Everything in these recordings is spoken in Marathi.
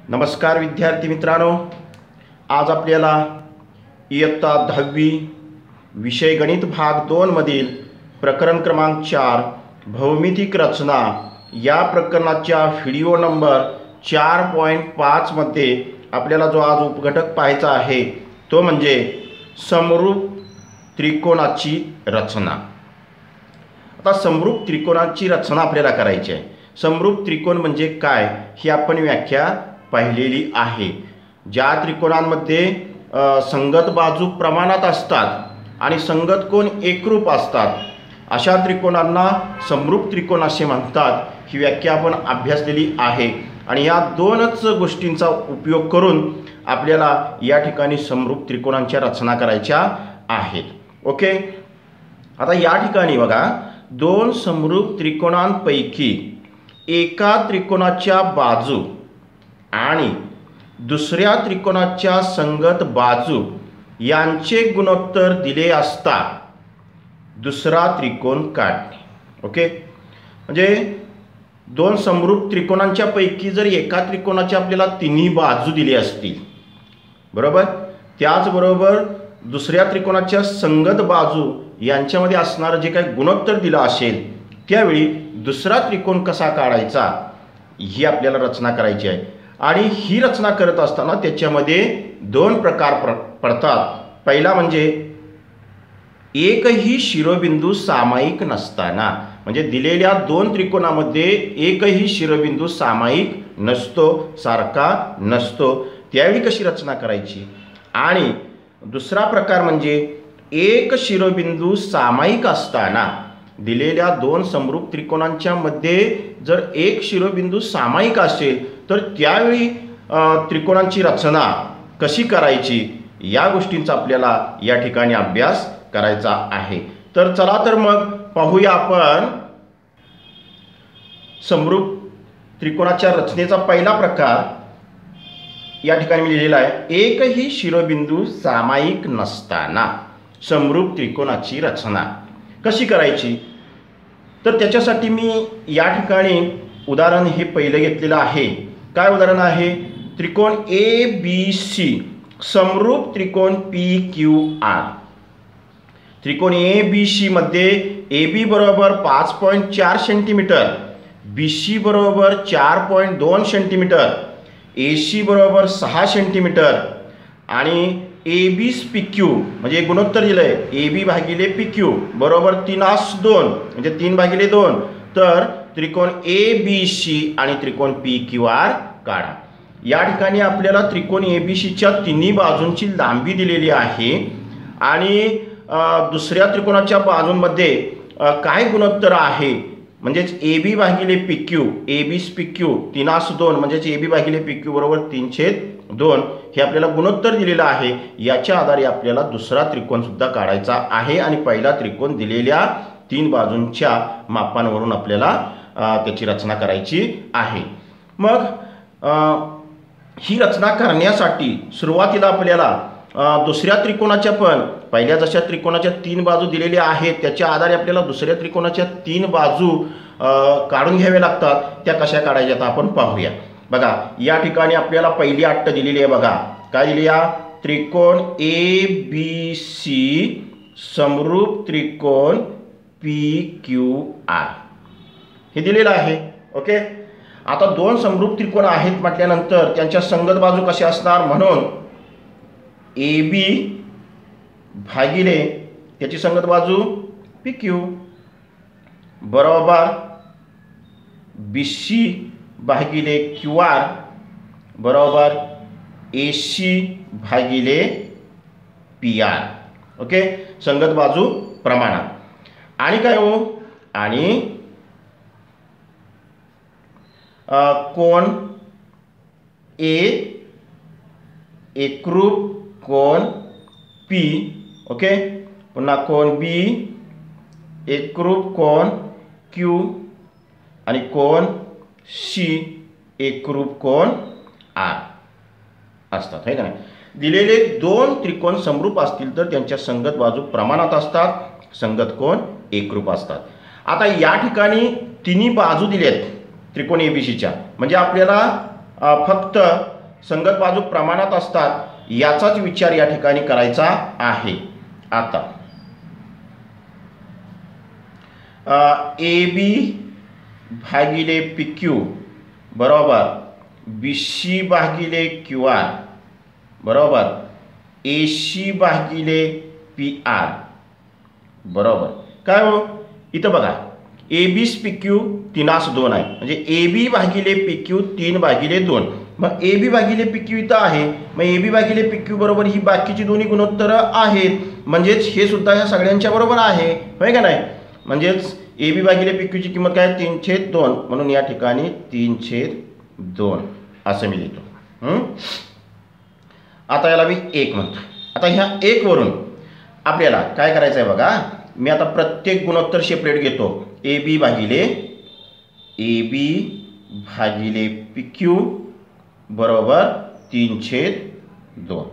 नमस्कार विद्यार्थी मित्रांनो, आज आपल्याला इयत्ता 10वी विषय गणित भाग 2 मधील प्रकरण क्रमांक 4 भौमितिक रचना या प्रकरणाच्या व्हिडिओ नंबर 4.5 मध्ये आपल्याला जो आज उपघटक पाहायचा आहे तो म्हणजे समरूप त्रिकोणाची रचना। आता समरूप त्रिकोणाची रचना आपल्याला करायची आहे। समरूप त्रिकोण म्हणजे काय ही आपण व्याख्या पाहिलेली आहे। ज्या त्रिकोणांमध्ये संगत बाजू प्रमाणात असतात आणि संगत कोण एकरूप असतात अशा त्रिकोणांना समरूप त्रिकोण असे म्हणतात। ही व्याख्या आपण अभ्यासलेली आहे आणि या दोनच गोष्टींचा उपयोग करून आपल्याला या ठिकाणी समरूप त्रिकोणांच्या रचना करायच्या आहेत। ओके, आता या ठिकाणी बघा, दोन समरूप त्रिकोणांपैकी एका त्रिकोणाच्या बाजू आणि दुसऱ्या त्रिकोणाच्या संगत बाजू यांचे गुणोत्तर दिले असता दुसरा त्रिकोण काढणे। ओके, म्हणजे दोन समरूप त्रिकोणांच्या पैकी जर एका त्रिकोणाच्या आपल्याला तिन्ही बाजू दिली असतील, बरोबर, त्याचबरोबर दुसऱ्या त्रिकोणाच्या संगत बाजू यांच्यामध्ये असणारं जे काही गुणोत्तर दिलं असेल त्यावेळी दुसरा त्रिकोण कसा काढायचा ही आपल्याला रचना करायची आहे। आणि ही रचना करत असताना त्याच्यामध्ये दोन प्रकार पडतात। पहिला म्हणजे एकही शिरोबिंदू सामायिक नसताना, म्हणजे दिलेल्या दोन त्रिकोणामध्ये एकही शिरोबिंदू सामायिक नसतो, सारखा नसतो, त्यावेळी कशी रचना करायची। आणि दुसरा प्रकार म्हणजे एक शिरोबिंदू सामायिक असताना दिलेल्या दोन समरूप त्रिकोणांच्या मध्ये जर एक शिरोबिंदू सामायिक असेल तर त्यावेळी त्रिकोणांची रचना कशी करायची या गोष्टींचा आपल्याला या ठिकाणी अभ्यास करायचा आहे। तर चला तर मग पाहूया आपण समरूप त्रिकोणाच्या रचनेचा पहिला प्रकार या ठिकाणी मी लिहिलेला आहे। एकही शिरोबिंदू सामायिक नसताना समरूप त्रिकोणाची रचना कशी करायची, तर त्याच्यासाठी मी या ठिकाणी उदाहरण हे पहिले घेतलेलं आहे। काय उदाहरण आहे? त्रिकोण ABC समरूप त्रिकोण PQR। त्रिकोण ABC मध्ये AB बरोबर 5.4 सेंटीमीटर, BC बरोबर 4.2 सेंटीमीटर, AC बरोबर 6 सेंटीमीटर आणि AB's PQ म्हणजे गुणोत्तर दिलंय AB भागिले PQ बरोबर 3/2 म्हणजे 3/2। तर त्रिकोण ABC आणि त्रिकोण PQR काढा। या ठिकाणी आपल्याला त्रिकोण ABCच्या तिन्ही बाजूंची लांबी दिलेली आहे आणि दुसऱ्या त्रिकोणाच्या बाजूंमध्ये काय गुणोत्तर आहे म्हणजेच AB भागिले PQ, AB's PQ 3/2 म्हणजेच AB भागिले PQ बरोबर 3/2 हे आपल्याला गुणोत्तर दिलेलं आहे। याच्या आधारे आपल्याला दुसरा त्रिकोण सुद्धा काढायचा आहे आणि पहिला त्रिकोण दिलेल्या तीन बाजूंच्या मापांवरून आपल्याला त्याची रचना करायची आहे। मग ही रचना करण्यासाठी सुरुवातीला आपल्याला दुसऱ्या त्रिकोणाच्या पण पहिल्या जशा त्रिकोणाच्या तीन बाजू दिलेल्या आहेत त्याच्या आधारे आपल्याला दुसऱ्या त्रिकोणाच्या तीन बाजू काढून घ्याव्या लागतात। त्या कशा काढायच्या आपण पाहूया। बघा, या ठिकाणी आपल्याला पहिली अट्ट दिलेली आहे। बघा काय दिली आहे? त्रिकोण ABC समरूप त्रिकोण PQR हे दिलेलं आहे। ओके, आता दोन समरूप त्रिकोण आहेत म्हटल्यानंतर त्यांच्या संगत बाजू कशा असणार, म्हणून AB भागिले त्याची संगत बाजू PQ बरोबर BC भागिले QR बरोबर AC भागिले PR। ओके, संगत बाजू प्रमाणात। आणि काय हो, आणि कोण A एकरूप कोण P। ओके, पुन्हा कोण B एकरूप कोण Q आणि कोण C एकरूप कोण R असतात, है का नाही। दिलेले दोन त्रिकोण समरूप असतील तर त्यांच्या संगत बाजू प्रमाणात असतात, संगत कोण एकरूप असतात। आता या ठिकाणी तिन्ही बाजू दिलेत त्रिकोण ABCच्या, म्हणजे आपल्याला फक्त संगत बाजू प्रमाणात असतात याचाच विचार या ठिकाणी करायचा आहे. आता ए बी भागिले पी क्यू बरोबर बी सी भागिले क्यू आर बरोबर ए सी भागिले पी आर बरोबर. काय हो इथं बघा ए बी पी क्यू 3:2 आहे म्हणजे ए बी भागिले पी क्यू 3/2. मग ए बी भागिले पी क्यू इथं आहे. मग ए बी भागिले पी क्यू बरोबर ही बाकीची दोन्ही गुणोत्तरं आहेत म्हणजेच हे सुद्धा ह्या सगळ्यांच्या बरोबर आहे होय का नाही. म्हणजेच ए बी भागिले पी क्यूची किंमत काय 3/2 म्हणून या ठिकाणी 3/2 असं मी लिहितो. आता याला मी 1 म्हणतो. आता ह्या 1 वरून आपल्याला काय करायचं आहे बघा. मी आता प्रत्येक गुणोत्तर सेपरेट घेतो. ए बी भागिले पी क्यू बरोबर 3/2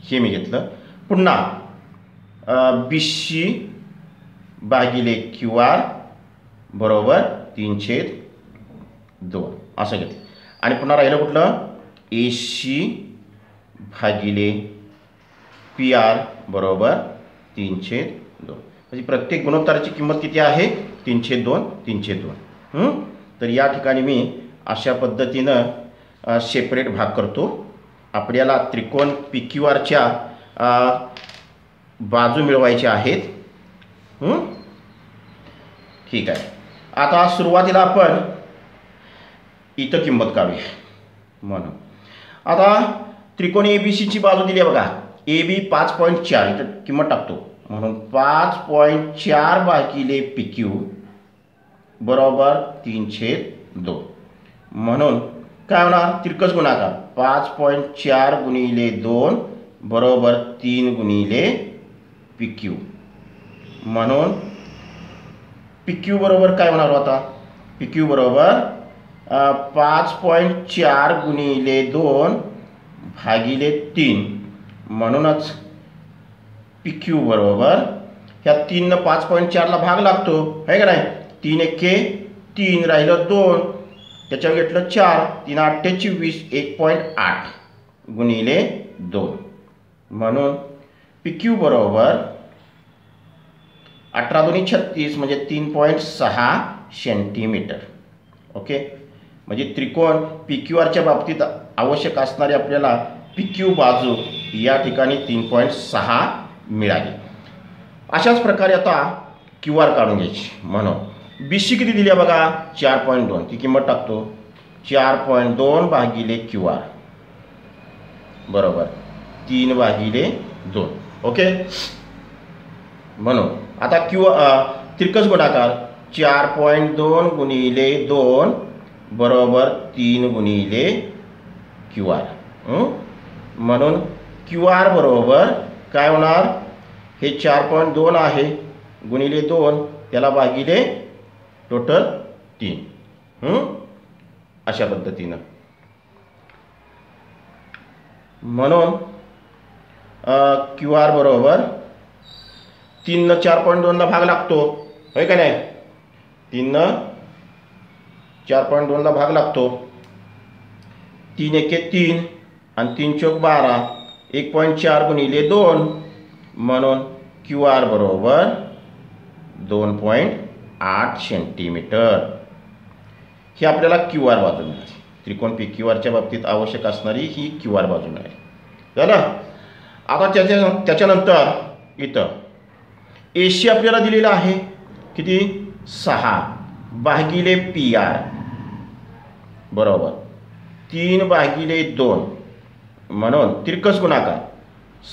हे मी घेतलं. पुन्हा बी सी भागिले क्यू आर बरोबर 3/2 असं घेतलं. आणि पुन्हा राहिलं कुठलं ए सी भागिले पी आर बरोबर 3/2 म्हणजे प्रत्येक गुणोत्तराची किंमत किती आहे 3/2. तर या ठिकाणी मी अशा पद्धतीनं सेपरेट भाग करतो. आपल्याला त्रिकोण पी क्यू आरच्या बाजू मिळवायच्या आहेत. ठीक आहे. आता सुरुवातीला आपण इथं किंमत काढूया. म्हणून आता त्रिकोण ए बी सीची बाजू दिली आहे बघा. ए बी 5.4 इथं किंमत टाकतो म्हणून 5.4 भागिले पी क्यू बरोबर 3/2 म्हणून काय होणार तिरकस गुणाकार 5.4 गुणिले 2 बरोबर 3 गुणिले पी क्यू म्हणून पी क्यू बरोबर काय होणार होता पी क्यू बरोबर 5.4 गुणिले 2 भागिले 3 म्हणूनच पी क्यू बरोबर ह्या 3 5.4ला भाग लागतो आहे का नाही. 3 एके 3 राहिलं 2 त्याच्यावर घेतलं 4 3 8 24 1.8 गुणिले 2 म्हणून पी क्यू बरोबर 18 2 36 म्हणजे 3.6 सेंटीमीटर. ओके म्हणजे त्रिकोण पी क्यू आरच्या बाबतीत आवश्यक असणारी आपल्याला पी क्यू बाजू या ठिकाणी 3.6 मिळाली. अशाच प्रकारे आता क्यू आर काढून घ्यायची. म्हणून बी सी किती दिली आहे बघा 4.2 ती किंमत टाकतो 4.2 भागिले क्यू आर बरोबर 3/2. ओके म्हणून आता तिरकस गुणाकार 4.2 गुणिले 2 बरोबर 3 गुणिले क्यू आर. म्हणून क्यू आर बरोबर काय होणार हे 4.2 आहे गुणिले 2 त्याला भागिले टोटल 3 अशा पद्धतीनं. म्हणून क्यू आर बरोबर 3 न 4.2ला भाग लागतो होय का नाही. 3 न 4.2ला भाग लागतो 3 एके 3 आणि 3 चौक 12 1.4 गुणिले 2 म्हणून क्यू आर बरोबर 2.8 सेंटीमीटर. ही आपल्याला क्यू आर बाजू मिळाली. त्रिकोण पी क्यू आरच्या बाबतीत आवश्यक असणारी ही क्यू आर बाजू मिळाली. झालं. आता त्याच्यानंतर इथं ए सी आपल्याला दिलेला आहे किती 6 भागिले पी आर बरोबर 3/2 म्हणून तिरकस गुणाकार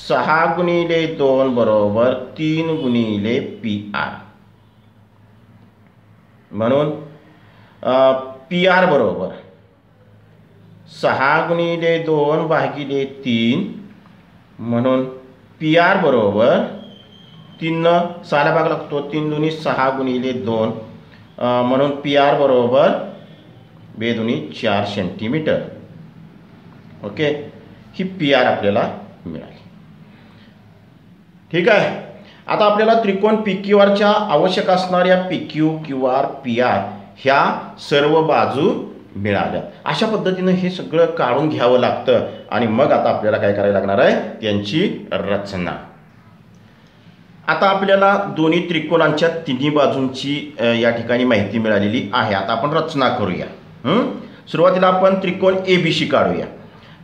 6 गुणिले 2 बरोबर 3 गुणिले पी आर म्हणून पी आर बरोबर 6 गुणिले 2 भागिले 3 म्हणून पी आर बरोबर 3 6ला भाग लागतो 3 दुनी 6 गुणिले 2 म्हणून पी आर बरोबर 2 दुनी 4 सेंटीमीटर. ओके ही पी आर आपल्याला मिळाली. ठीक आहे. आता आपल्याला त्रिकोण पी क्यू आरच्या आवश्यक असणाऱ्या P Q Q R P R ह्या सर्व बाजू मिळाल्या. अशा पद्धतीनं हे सगळं काढून घ्यावं लागतं आणि मग आता आपल्याला काय करायला लागणार आहे, त्यांची रचना. आता आपल्याला दोन्ही त्रिकोणांच्या तिन्ही बाजूंची या ठिकाणी माहिती मिळालेली आहे. आता आपण रचना करूया. सुरुवातीला आपण त्रिकोण ABC काढूया.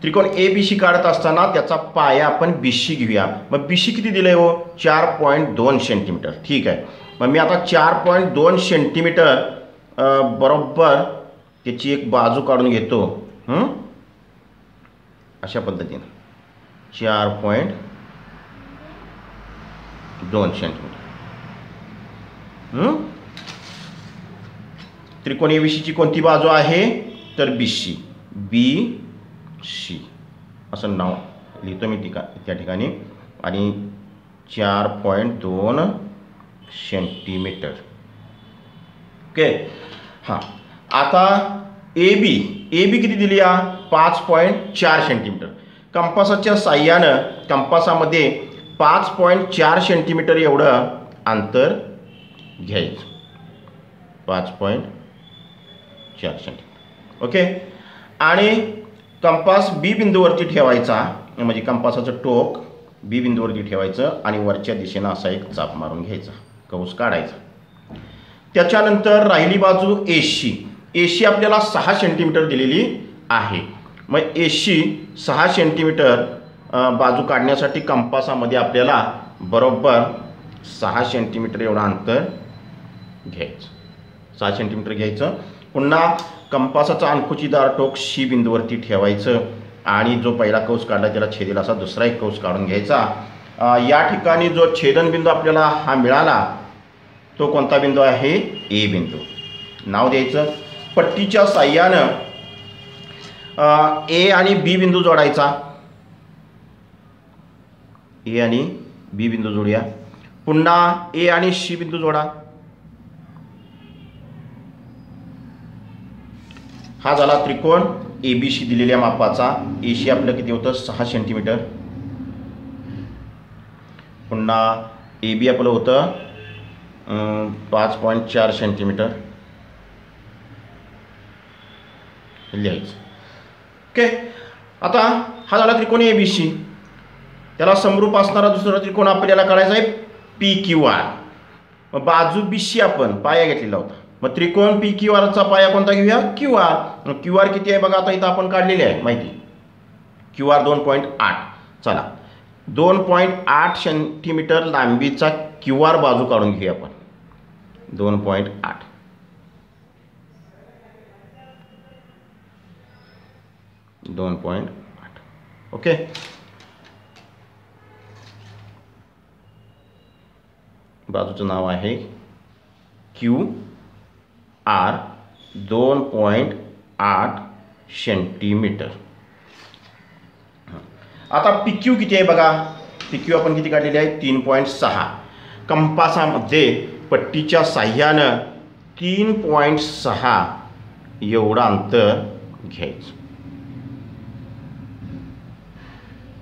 त्रिकोण ABC काढत असताना त्याचा पाया आपण BC घेऊया. मग BC किती दिलं आहे हो, 4.2 सेंटीमीटर. ठीक आहे. मग मी आता 4.2 सेंटीमीटर बरोबर त्याची एक बाजू काढून घेतो. अशा पद्धतीनं 4.2 सेंटीमीटर. त्रिकोण ABCची कोणती बाजू आहे तर BC. BC असं नाव लिहितो मी त्या ठिकाणी. आणि 4.2 सेंटीमीटर. ओके. हां, आता AB किती दिली आहे, 5.4 सेंटीमीटर. कंपासाच्या साह्यानं कंपासामध्ये 5.4 सेंटीमीटर एवढं अंतर घ्यायचं. 5.4 सेंटीमीटर. ओके. आणि कंपास B बिंदूवरती ठेवायचा, म्हणजे कंपासाचं टोक B बिंदूवरती ठेवायचं आणि वरच्या दिशेनं असा एक चाप मारून घ्यायचा, कंस काढायचा. त्याच्यानंतर राहिली बाजू AC आपल्याला 6 सेंटीमीटर दिलेली आहे. मग AC 6 सेंटीमीटर बाजू काढण्यासाठी कंपासामध्ये आपल्याला बरोबर 6 सेंटीमीटर एवढं अंतर घ्यायचं. 6 सेंटीमीटर घ्यायचं. पुन्हा कंपासाचं अंकुचीदार टोक C बिंदूवरती ठेवायचं आणि जो पहिला कंस काढला त्याला छेदेल असा दुसरा एक कंस काढून घ्यायचा. या ठिकाणी जो छेदनबिंदू आपल्याला हा मिळाला तो कोणता बिंदू आहे, A बिंदू. नाव द्यायचं. पट्टीच्या साह्यानं A आणि B बिंदू जोडायचा. A आणि B बिंदू जोडूया. पुन्हा A आणि C बिंदू जोडा. हा झाला त्रिकोण ABC दिलेल्या मापाचा. AC आपलं किती होतं, 6 सेंटीमीटर. पुन्हा AB आपलं होतं 5.4 सेंटीमीटर. लिहायचं. ओके. आता हा झाला त्रिकोण ABC. त्याला समरूप असणारा दुसरा त्रिकोण आपल्याला काढायचा आहे PQR. मग बाजू BC आपण पाया घेतलेला होता. मग त्रिकोण PQRचा पाया कोणता घेऊया, QR. मग QR किती आहे बघा, आता इथं आपण काढलेली आहे माहिती. QR 2.8. चला 2.8 सेंटीमीटर लांबीचा QR बाजू काढून घेऊया आपण. 2.8. ओके. बाजूचं नाव आहे QR 2.8 सेंटीमीटर. आता PQ किती आहे बघा. PQ आपण किती काढलेली आहे, 3.6. कंपासामध्ये पट्टीच्या साह्यानं 3.6 एवढं अंतर घ्यायचं.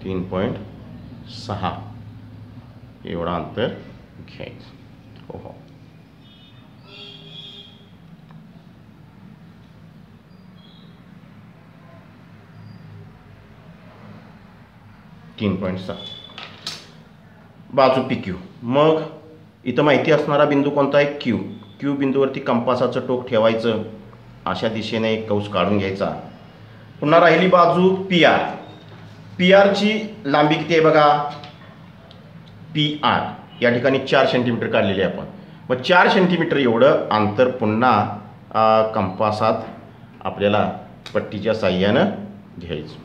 3.6 एवढं अंतर घ्यायचं. हो. बाजू PQ. मग इथं माहिती असणारा बिंदू कोणता आहे, Q बिंदूवरती कंपासाचं टोक ठेवायचं. अशा दिशेने एक कंस काढून घ्यायचा. पुन्हा राहिली बाजू PRची लांबी किती आहे बघा, PR या ठिकाणी 4 सेंटीमीटर काढलेली आहे आपण. मग 4 सेंटीमीटर एवढं अंतर पुन्हा कंपासात आपल्याला पट्टीच्या साह्यानं घ्यायचं.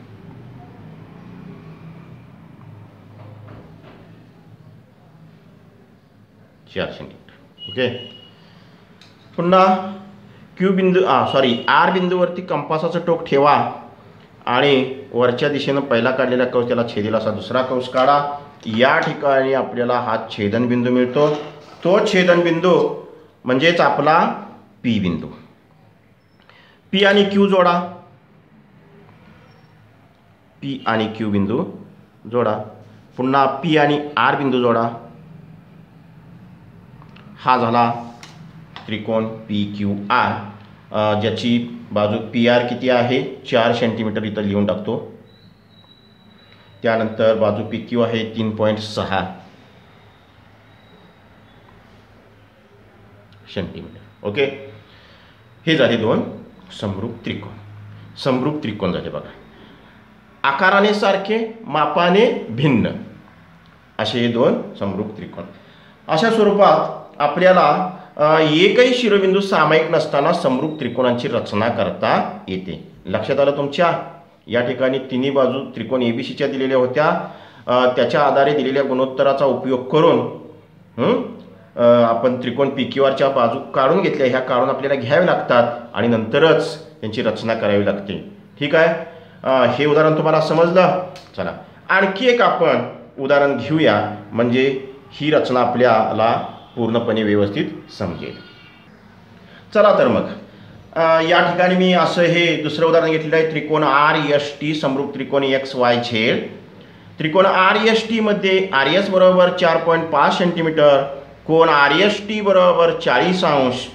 ओके. पुन्हा R बिंदूवरती कंपासाचं टोक ठेवा आणि वरच्या दिशेनं पहिला काढलेला कंस त्याला छेदेल असा दुसरा कंस काढा. या ठिकाणी आपल्याला हा छेदनबिंदू मिळतो. तो छेदनबिंदू म्हणजेच आपला P बिंदू. P आणि Q जोडा. P आणि Q बिंदू जोडा. पुन्हा P आणि R बिंदू जोडा. हा झाला त्रिकोण PQR ज्याची बाजू पी आर किती आहे 4 सेंटीमीटर इथं लिहून टाकतो. त्यानंतर बाजू पी क्यू आहे 3.6 सेंटीमीटर. ओके, हे झाले दोन समरूप त्रिकोण. समरूप त्रिकोण झाले बघा. आकाराने सारखे, मापाने भिन्न असे हे दोन समरूप त्रिकोण. अशा स्वरूपात आपल्याला एकही शिरोबिंदू सामायिक नसताना समरूप त्रिकोणांची रचना करता येते. लक्षात आलं तुमच्या? या ठिकाणी तिन्ही बाजू त्रिकोण एबीसीच्या दिलेल्या होत्या. त्याच्या आधारे दिलेल्या गुणोत्तराचा उपयोग करून आपण त्रिकोण पी क्यू आरच्या बाजू काढून घेतल्या. ह्या काढून आपल्याला घ्यावे लागतात आणि नंतरच त्यांची रचना करावी लागते. ठीक आहे, हे उदाहरण तुम्हाला समजलं. चला आणखी एक आपण उदाहरण घेऊया, म्हणजे ही रचना आपल्याला पूर्णपणे व्यवस्थित समजेल. चला तर मग या ठिकाणी मी असं हे दुसरं उदाहरण घेतलेलं आहे. त्रिकोण आर एस टी समरूप त्रिकोण एक्स वाय झेड. त्रिकोण आर एस टी मध्ये आर एस बरोबर 4.5 सेंटीमीटर, कोण आर एस टी बरोबर 40 अंश,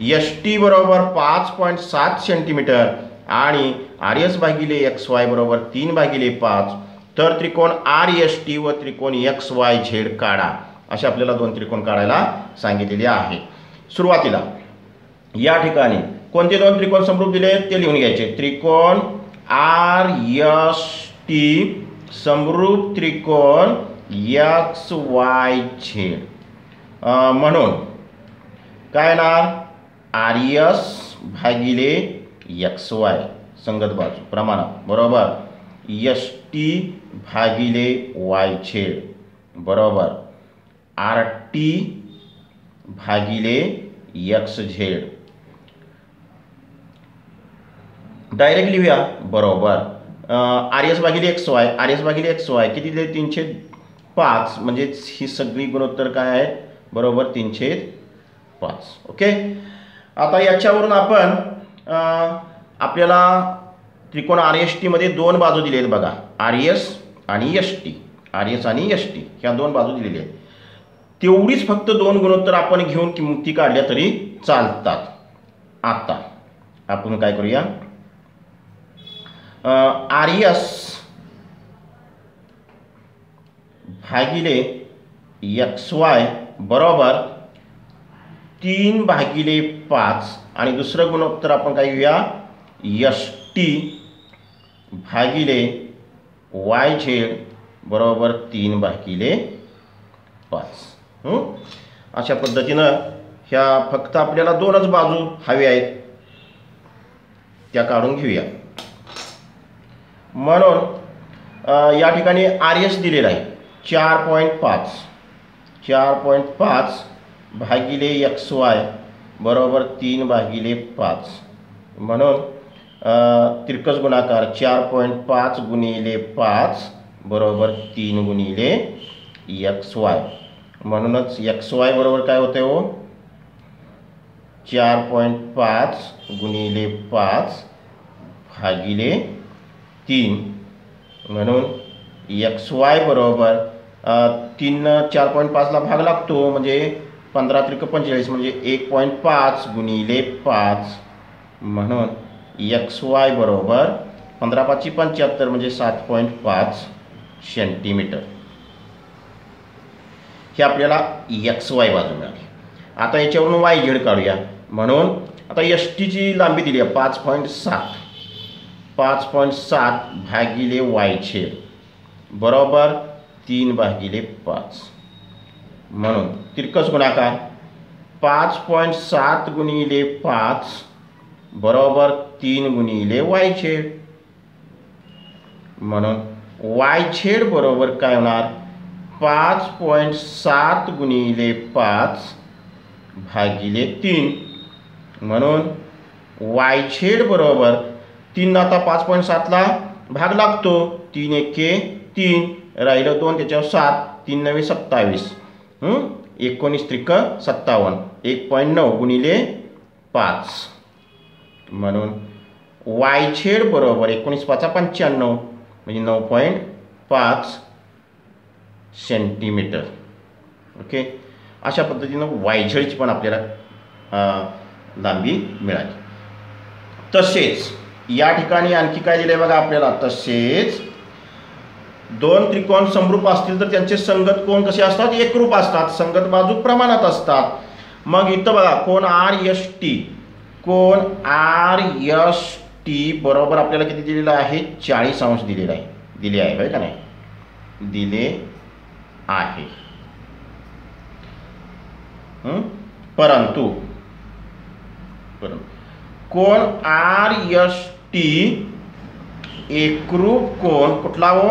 एस टी बरोबर 5.7 सेंटीमीटर आणि आर एस भागिले एक्स वाय बरोबर 3/5. तर त्रिकोण आर एस टी व त्रिकोण एक्स वाय झेड काढा. असे आपल्याला दोन त्रिकोण काढायला सांगितलेले आहे. सुरुवातीला या ठिकाणी कोणते दोन त्रिकोण समरूप दिले ते लिहून घ्यायचे. त्रिकोण आर एस टी समरूप त्रिकोण एक्स वाय झेड. म्हणून काय येणार? आर एस भागिले एक्स वाय संगत बाजू प्रमाणात बरोबर एस टी भागिले वाय झेड बरोबर आर टी भागिले एक्स झेड. डायरेक्ट लिहूया बरोबर आर एस भागिले एक्स वाय. आर एस भागिले एक्स वाय किती दिले? 305. म्हणजे ही सगळी गुणोत्तर काय आहे? बरोबर 305. ओके, आता याच्यावरून आपण आपल्याला त्रिकोण आर एस टीमध्ये दोन बाजू दिले आहेत बघा, आर एस आणि एस टी. आर एस आणि एस टी ह्या दोन बाजू दिलेल्या आहेत. तेवढीच फक्त दोन गुणोत्तर आपण घेऊन किंमती काढल्या तरी चालतात. आता आपण काय करूया, आर एस भागिले एक्स वाय बरोबर 3/5 आणि दुसरं गुणोत्तर आपण काय घेऊया, एस टी भागिले वाय झेड बरोबर 3/5. अशा पद्धतीनं ह्या फक्त आपल्याला दोनच बाजू हव्या आहेत त्या काढून घेऊया. म्हणून या ठिकाणी आर एस दिलेला आहे 4.5 भागिले एक्स वाय बरोबर 3/5. म्हणून तिरकस गुणाकार 4.5 गुणिले 5 बरोबर 3 गुणिले एक्स वाय. म्हणूनच एक्स वाय बरोबर काय होते हो, 4.5 गुणिले 5 भागिले 3. म्हणून एक्स वाय बरोबर 3 4.5ला भाग लागतो म्हणजे 15 त्रिक 45 म्हणजे 1.5 गुणिले 5. म्हणून एक्स वाय बरोबर 15×5 = 75 म्हणजे 7.5 सेंटीमीटर. हे आपल्याला एक्स वाय बाजू मिळाली. आता याच्यावरून वाय झेड काढूया. म्हणून आता एस टीची लांबी दिली आहे 5.7 भागिले वाय झेड बरोबर 3/5. म्हणून तिरकस गुणाकार 5.7 गुणिले 5 बरोबर 3 गुणिले वाय झेड. म्हणून वाय झेड बरोबर काय होणार, 5.7 गुणिले 5 भागिले 3. म्हणून वाय झेड बरोबर 3 आता 5.7ला भाग लागतो, 3 एके 3 राहिलं 2 त्याच्यावर 7 3 9 27. 19 त्रिक 57 1.9 गुणिले 5. म्हणून वाय झेड बरोबर 19 5 95 म्हणजे 9.5 सेंटीमीटर. ओके, अशा पद्धतीनं वाय झेडची पण आपल्याला लांबी मिळाली. तसेच या ठिकाणी आणखी काय दिले बघा आपल्याला, तसेच दोन त्रिकोण समरूप असतील तर त्यांचे संगत कोण कसे असतात, एकरूप असतात, संगत बाजू प्रमाणात असतात. मग इथं बघा कोण RST, कोण RST बरोबर आपल्याला किती दिलेलं आहे, 40 अंश दिलेला आहे, दिले आहे होय का नाही, दिले आहे. परंतु कोण RST एकरूप कोण कुठला हो,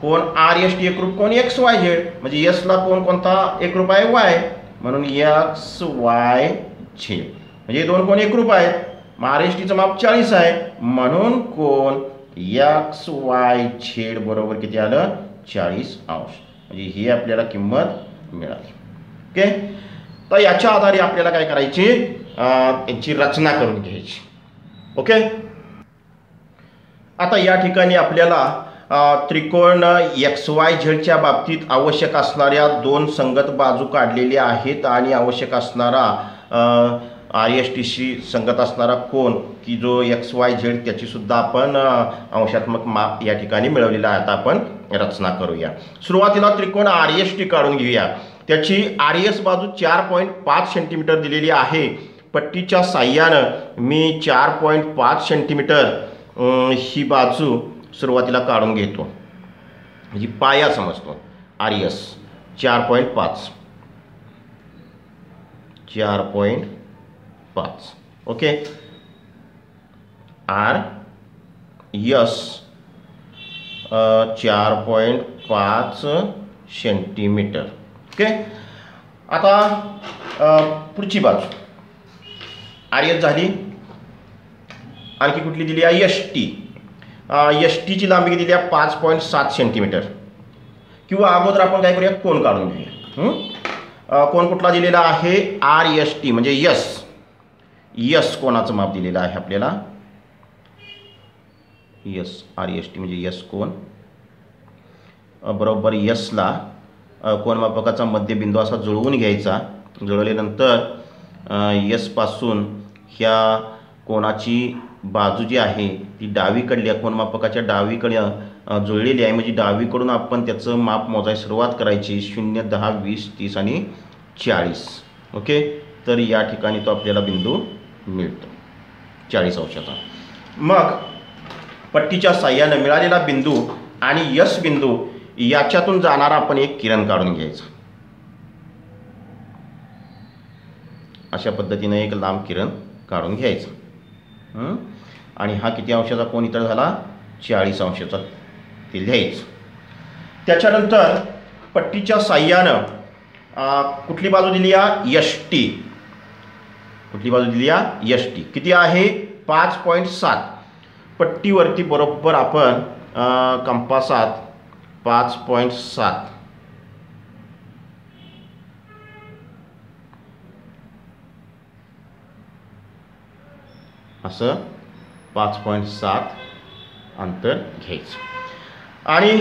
कोण RST एकरूप कोण XYZ, म्हणजे S ला कोण कोणता एकरूप आहे, Y, म्हणून XYZ, म्हणजे दोन कोण एकरूप आहेत. RSTचं माप 40 आहे, म्हणून कोण XYZ बरोबर किती आलं, 40 अंश, म्हणजे ही आपल्याला किंमत मिळाली. ओके, तर याच्या आधारे आपल्याला काय करायची, यांची रचना करून घ्यायची. ओके, आता या ठिकाणी आपल्याला त्रिकोण XYZच्या बाबतीत आवश्यक असणाऱ्या दोन संगत बाजू काढलेल्या आहेत आणि आवश्यक असणारा RSTशी संगत असणारा कोण की जो XYZ त्याची सुद्धा आपण अंशात्मक माप या ठिकाणी मिळवलेला आहे. आता आपण रचना करूया. सुरुवातीला त्रिकोण RST काढून घेऊया. त्याची RS बाजू 4.5 सेंटीमीटर दिलेली आहे. पट्टीच्या साह्यानं मी 4.5 सेंटीमीटर ही बाजू सुरुवातीला काढून घेतो, म्हणजे पाया समजतो. RS 4.5 okay. RS 4.5 centimetre. Okay, आता पुढची बाजू RS झाली. आणखी कुठली दिली आहे, ST. STची लांबी दिली आहे 5.7 सेंटीमीटर. किंवा अगोदर आपण काय करूया, कोण काढून घेऊया. कोण कुठला दिलेला आहे, RST म्हणजे S कोणाचं माप दिलेलं आहे आपल्याला, RST म्हणजे S कोण बरोबर S ला कोण मापकाचा मध्यबिंदू असा जुळवून घ्यायचा. जुळवल्यानंतर S पासून ह्या कोणाची बाजू जी आहे ती डावीकडल्या कोण मापकाच्या डावीकडे जुळलेली आहे, म्हणजे डावीकडून आपण त्याचं माप मोजायला सुरुवात करायची. 0, 10, 20, 30 आणि 40. ओके, तर या ठिकाणी तो आपल्याला बिंदू मिळतो 40 अंशाचा. मग पट्टीच्या साह्यानं मिळालेला बिंदू आणि S बिंदू याच्यातून जाणारा आपण एक किरण काढून घ्यायचा. अशा पद्धतीने एक लांब किरण काढून घ्यायचं. आणि हा किती अंशाचा कोण इतर झाला, 40 अंशाचा ते लिहायचं. त्याच्यानंतर पट्टीच्या साह्यानं कुठली बाजू दिली आहे, ST. कुठली बाजू दिली आहे, ST. किती आहे, 5.7. पट्टीवरती बरोबर आपण कंपासात 5.7 असं 5.7 अंतर घ्यायचं. आणि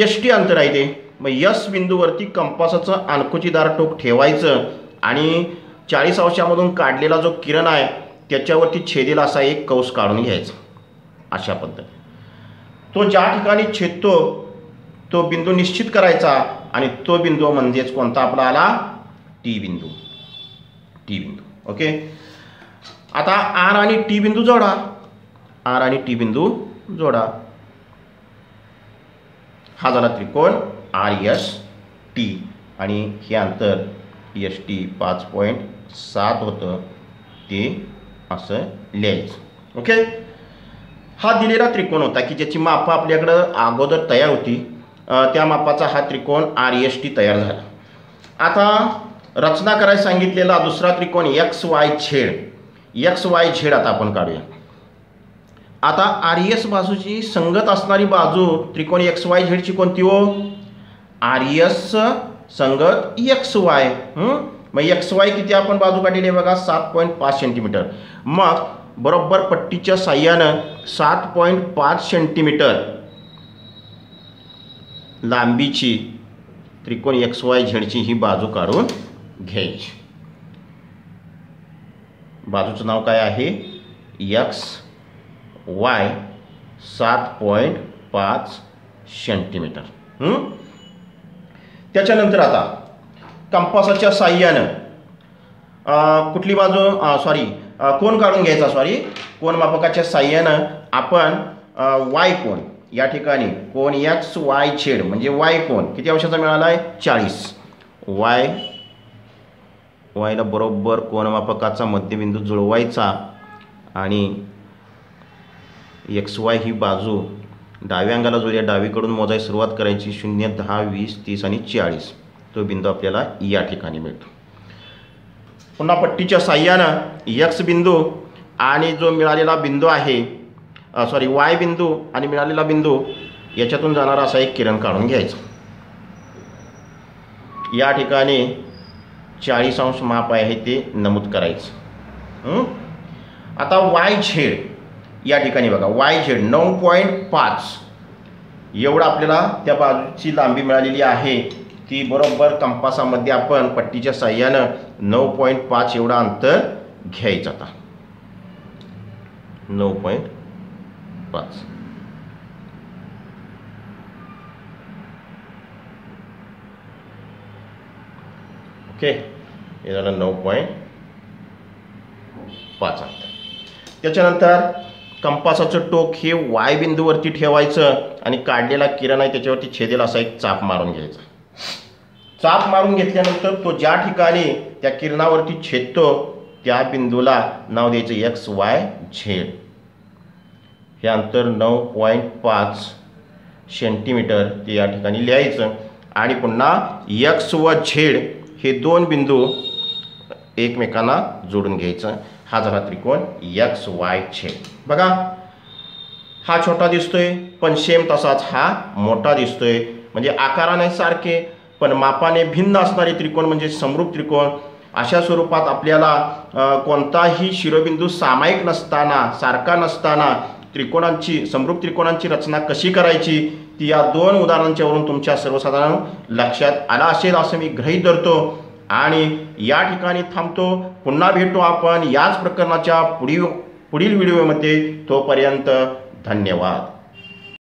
ST अंतर आहे ते. मग S बिंदूवरती कंपासाचं अणकुचीदार टोक ठेवायचं आणि 40 अंशामधून काढलेला जो किरण आहे त्याच्यावरती छेदेला असा एक कंस काढून घ्यायचा. अशा पद्धतीने तो ज्या ठिकाणी छेदतो तो बिंदू निश्चित करायचा आणि तो बिंदू म्हणजेच कोणता आपला आला, T बिंदू. ओके, आता R आणि T बिंदू जोडा. हा झाला त्रिकोण RST आणि हे अंतर ST 5.7 होतं ते असं लिहायचं. ओके, हा दिलेला त्रिकोण होता की ज्याची मापं आपल्याकडं अगोदर तयार होती. त्या मापाचा हा त्रिकोण RST तयार झाला. आता रचना करायला सांगितलेला दुसरा त्रिकोण XYZ आता आपण काढूया. आता RS बाजूची संगत असणारी बाजू त्रिकोण XYZची कोणती हो, RS संगत XY. मग XY किती आपण बाजू काढलेली आहे बघा, 7.5 सेंटीमीटर. मग बरोबर पट्टीच्या साह्यानं 7.5 सेंटीमीटर लांबीची त्रिकोण XYZची ही बाजू काढून घ्यायची. बाजूचं नाव काय आहे, एक्स वाय 7.5 सेंटीमीटर. त्याच्यानंतर आता कंपासाच्या साह्यानं कुठली बाजू कोन काढून घ्यायचा. कोन मापकाच्या साह्यानं आपण वाय कोन या ठिकाणी कोन एक्स वाय झेड म्हणजे वाय कोन किती अंशाचा मिळाला आहे 40. वायला बरोबर कोन मापकाचा मध्यबिंदू जुळवायचा आणि एक्स वाय ही बाजू डाव्या अंगाला जोडूया. डावीकडून मोजायला सुरुवात करायची. 0, 10, 20, 30 आणि 40 तो बिंदू आपल्याला या ठिकाणी मिळतो. पुन्हा पट्टीच्या साह्यानं एक्स बिंदू आणि जो मिळालेला बिंदू आहे वाय बिंदू आणि मिळालेला बिंदू याच्यातून जाणारा असा एक किरण काढून घ्यायचा. या ठिकाणी 40 अंश माप आहे ते नमूद करायचं. आता वाय झेड या ठिकाणी बघा वाय झेड 9.5 एवढं आपल्याला त्या बाजूची लांबी मिळालेली आहे. ती बरोबर कंपासामध्ये आपण पट्टीच्या साह्यानं 9.5 एवढं अंतर घ्यायचं. आता 9.5 ओके हे झालं 9.5 अंतर. त्याच्यानंतर कंपासाचं टोक हे वाय बिंदूवरती ठेवायचं आणि काढलेला किरण आहे त्याच्यावरती छेदेल असा एक चाप मारून घ्यायचा. चाप मारून घेतल्यानंतर तो ज्या ठिकाणी त्या किरणावरती छेदतो त्या बिंदूला नाव द्यायचं एक्स वाय झेड. हे अंतर 9.5 सेंटीमीटर ते या ठिकाणी लिहायचं आणि पुन्हा एक्स व झेड हे दोन बिंदू एकमेकांना जोडून घ्यायचं. हा झाला त्रिकोण एक्स वाय झेड. बघा हा छोटा दिसतोय पण सेम तसाच हा मोठा दिसतोय. म्हणजे आकाराने सारखे पण मापाने भिन्न असणारे त्रिकोण म्हणजे समरूप त्रिकोण. अशा स्वरूपात आपल्याला कोणताही शिरोबिंदू सामायिक नसताना सारखा नसताना समरूप त्रिकोणांची रचना कशी करायची ती या दोन उदाहरणांच्यावरून तुमच्या सर्वसाधारण लक्षात आला असेल असं मी गृहीत धरतो आणि या ठिकाणी थांबतो. पुन्हा भेटू आपण याच प्रकरणाच्या पुढील व्हिडिओमध्ये. तोपर्यंत धन्यवाद.